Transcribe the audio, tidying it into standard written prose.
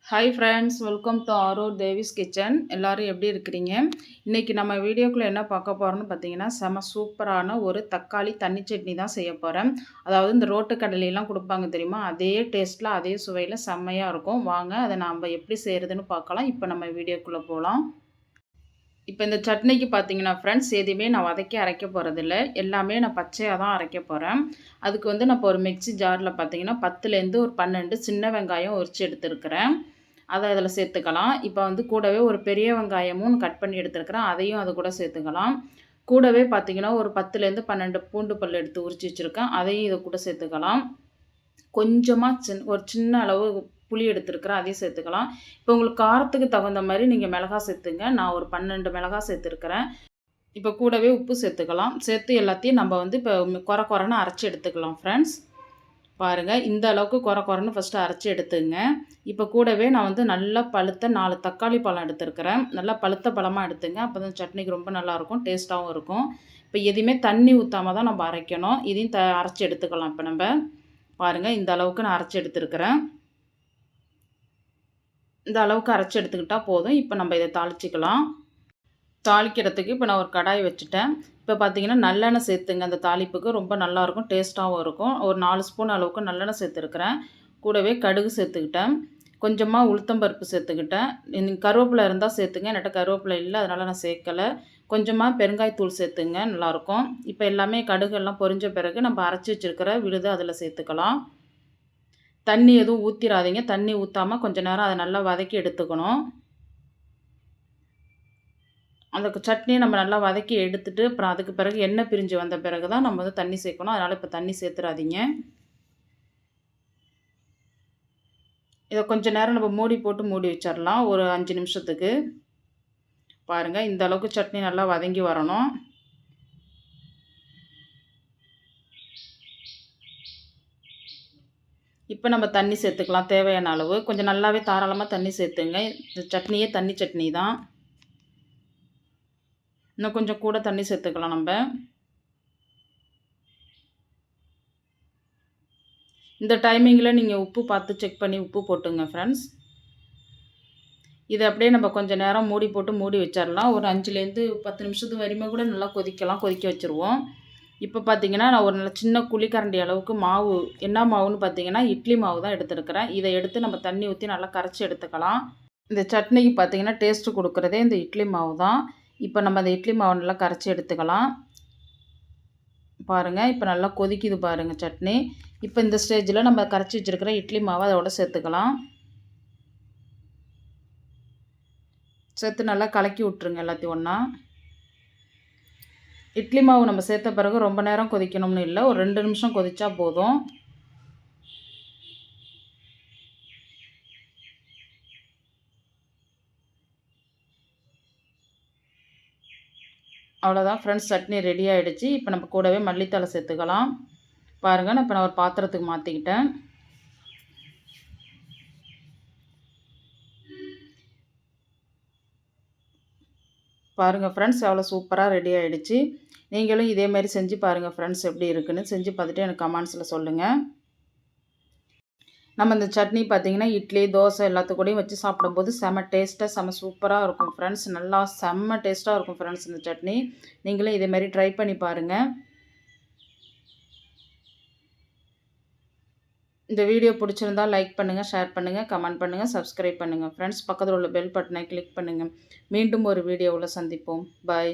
Hi friends, welcome to Arur Devi's kitchen. எல்லோரும் எப்படி இருக்கிறீங்க? இன்றைக்கி நம்ம வீடியோக்குள்ளே என்ன பார்க்க போகிறோம்னு பார்த்தீங்கன்னா, செம சூப்பரான ஒரு தக்காளி தண்ணி சட்னி தான் செய்ய போகிறேன். அதாவது இந்த ரோட்டு கடையிலலாம் கொடுப்பாங்க தெரியுமா, அதே டேஸ்ட்டில் அதே சுவையில் செம்மையாக இருக்கும். வாங்க அதை நம்ம எப்படி செய்கிறதுன்னு பார்க்கலாம். இப்போ நம்ம வீடியோக்குள்ளே போகலாம். இப்போ இந்த சட்னிக்கு பார்த்தீங்கன்னா ஃப்ரெண்ட்ஸ், எதுவுமே நான் வதக்கி அரைக்க போகிறதில்ல. எல்லாமே நான் பச்சையாக தான் அரைக்க போகிறேன். அதுக்கு வந்து நான் இப்போ ஒரு மிக்ஸி ஜாரில் பார்த்தீங்கன்னா 10லேருந்து ஒரு 12 சின்ன வெங்காயம் உரித்து எடுத்துருக்கிறேன். அதை அதில் சேர்த்துக்கலாம். இப்போ வந்து கூடவே ஒரு பெரிய வெங்காயமும் கட் பண்ணி எடுத்துருக்கிறேன், அதையும் அது கூட சேர்த்துக்கலாம். கூடவே பார்த்தீங்கன்னா ஒரு 10லேருந்து 12 பூண்டு பல் எடுத்து உரித்து வச்சுருக்கேன், அதையும் இதை கூட சேர்த்துக்கலாம். கொஞ்சமாக ஒரு சின்ன அளவு புளி எடுத்துருக்கிறேன், அதையும் சேர்த்துக்கலாம். இப்போ உங்களுக்கு காரத்துக்கு தகுந்த மாதிரி நீங்கள் மிளகாய் சேர்த்துங்க. நான் ஒரு 12 மிளகாய் சேர்த்துருக்கிறேன். இப்போ கூடவே உப்பு சேர்த்துக்கலாம். சேர்த்து எல்லாத்தையும் நம்ம வந்து இப்போ கொரன்னு அரைச்சி எடுத்துக்கலாம் ஃப்ரெண்ட்ஸ். பாருங்கள், இந்த அளவுக்கு கொரன்னு ஃபஸ்ட்டு அரைச்சி எடுத்துங்க. இப்போ கூடவே நான் வந்து நல்லா பழுத்த 4 தக்காளி பழம் எடுத்துருக்கிறேன். நல்லா பழுத்த பழமாக எடுத்துங்க. அப்போ தான் சட்னிக்கு ரொம்ப நல்லாயிருக்கும், டேஸ்ட்டாகவும் இருக்கும். இப்போ எதுவுமே தண்ணி ஊற்றாமல் தான் நம்ம அரைக்கணும். இதையும் அரைச்சி எடுத்துக்கலாம். இப்போ நம்ம பாருங்கள், இந்த அளவுக்கு நான் அரைச்சி எடுத்துருக்கிறேன். இந்த அளவுக்கு அரைச்சி எடுத்துக்கிட்டால் போதும். இப்போ நம்ம இதை தாளிச்சிக்கலாம். தாளிக்கிறதுக்கு இப்போ நான் ஒரு கடாய் வச்சுட்டேன். இப்போ பார்த்தீங்கன்னா நல்லெண்ணெய் சேர்த்துங்க. அந்த தாளிப்புக்கு ரொம்ப நல்லாயிருக்கும், டேஸ்ட்டாகவும் இருக்கும். ஒரு 4 ஸ்பூன் அளவுக்கு நல்லெண்ணெய் சேர்த்துருக்குறேன். கூடவே கடுகு சேர்த்துக்கிட்டேன். கொஞ்சமாக உளுத்தம்பருப்பு சேர்த்துக்கிட்டேன். கருவேப்பிலை இருந்தால் சேர்த்துங்க, என்கிட்ட கருவேப்பிலை இல்லை, அதனால் நான் சேர்க்கலை. கொஞ்சமாக பெருங்காயத்தூள் சேர்த்துங்க, நல்லாயிருக்கும். இப்போ எல்லாமே கடுகெல்லாம் பொரிஞ்ச பிறகு நம்ம அரைச்சி வச்சுருக்கிற விழுது அதில் சேர்த்துக்கலாம். தண்ணி எதுவும் ஊற்றிடாதீங்க. தண்ணி ஊற்றாமல் கொஞ்சம் நேரம் அதை நல்லா வதக்கி எடுத்துக்கணும். அந்த சட்னியை நம்ம நல்லா வதக்கி எடுத்துகிட்டு அப்புறம் அதுக்கு பிறகு எண்ணெய் பிரிஞ்சு வந்த பிறகு தான் நம்ம வந்து தண்ணி சேர்க்கணும். அதனால் இப்போ தண்ணி சேர்த்துறாதீங்க. இதை கொஞ்சம் நேரம் நம்ம மூடி போட்டு மூடி வச்சிடலாம், ஒரு 5 நிமிஷத்துக்கு. பாருங்கள், இந்த அளவுக்கு சட்னி நல்லா வதங்கி வரணும். இப்போ நம்ம தண்ணி சேர்த்துக்கலாம் தேவையான அளவு. கொஞ்சம் நல்லாவே தாராளமாக தண்ணி சேர்த்துங்க. இந்த சட்னியே தண்ணி சட்னி தான். இன்னும் கொஞ்சம் கூட தண்ணி சேர்த்துக்கலாம் நம்ம. இந்த டைமிங்கில் நீங்கள் உப்பு பார்த்து செக் பண்ணி உப்பு போட்டுங்க ஃப்ரெண்ட்ஸ். இதை அப்படியே நம்ம கொஞ்சம் நேரம் மூடி போட்டு மூடி வச்சிடலாம். ஒரு 5லேருந்து 10 நிமிஷத்துக்கு வரையுமே கூட நல்லா கொதிக்க வச்சுருவோம். இப்போ பார்த்தீங்கன்னா நான் ஒரு நல்ல சின்ன குழிக்கரண்டி அளவுக்கு மாவு, என்ன மாவுன்னு பார்த்தீங்கன்னா இட்லி மாவு தான் எடுத்துருக்கிறேன். இதை எடுத்து நம்ம தண்ணி ஊற்றி நல்லா கரைச்சி எடுத்துக்கலாம். இந்த சட்னிக்கு பார்த்தீங்கன்னா டேஸ்ட்டு கொடுக்குறதே இந்த இட்லி மாவு தான். இப்போ நம்ம அந்த இட்லி மாவு நல்லா கரைச்சி எடுத்துக்கலாம். பாருங்கள், இப்போ நல்லா கொதிக்குது பாருங்கள் சட்னி. இப்போ இந்த ஸ்டேஜில் நம்ம கரைச்சி வச்சுருக்கிற இட்லி மாவை அதோட சேர்த்துக்கலாம். சேர்த்து நல்லா கலக்கி விட்ருங்க எல்லாத்தையும் ஒன்றா. இட்லி மாவு நம்ம சேர்த்த பிறகு ரொம்ப நேரம் கொதிக்கணும்னு இல்லை, ஒரு 2 நிமிஷம் கொதிச்சா போதும். அவ்வளோதான் ஃப்ரெண்ட்ஸ், சட்னி ரெடி ஆகிடுச்சு. இப்போ நம்ம கூடவே மல்லித்தழை சேர்த்துக்கலாம். பாருங்கள், இப்போ நான் ஒரு பாத்திரத்துக்கு மாற்றிக்கிட்டேன். பாருங்கள் ஃப்ரெண்ட்ஸ், எவ்வளோ சூப்பராக ரெடி ஆகிடுச்சு. நீங்களும் இதேமாரி செஞ்சு பாருங்கள் ஃப்ரெண்ட்ஸ், எப்படி இருக்குன்னு செஞ்சு பார்த்துட்டு எனக்கு கமெண்ட்ஸில் சொல்லுங்கள். நம்ம இந்த சட்னி பார்த்திங்கன்னா இட்லி, தோசை எல்லாத்துக்கூடையும் வச்சு சாப்பிடும்போது செம்ம டேஸ்ட்டாக செம்ம சூப்பராக இருக்கும் ஃப்ரெண்ட்ஸ். நல்லா செம்ம டேஸ்ட்டாக இருக்கும் ஃப்ரெண்ட்ஸ் இந்த சட்னி. நீங்களும் இதேமாரி ட்ரை பண்ணி பாருங்கள். இந்த வீடியோ பிடிச்சிருந்தால் லைக் பண்ணுங்கள், ஷேர் பண்ணுங்கள், கமெண்ட் பண்ணுங்கள், சப்ஸ்கிரைப் பண்ணுங்கள் ஃப்ரெண்ட்ஸ். பக்கத்தில் உள்ள பெல் பட்டனை கிளிக் பண்ணுங்கள். மீண்டும் ஒரு வீடியோவில் சந்திப்போம். பாய்.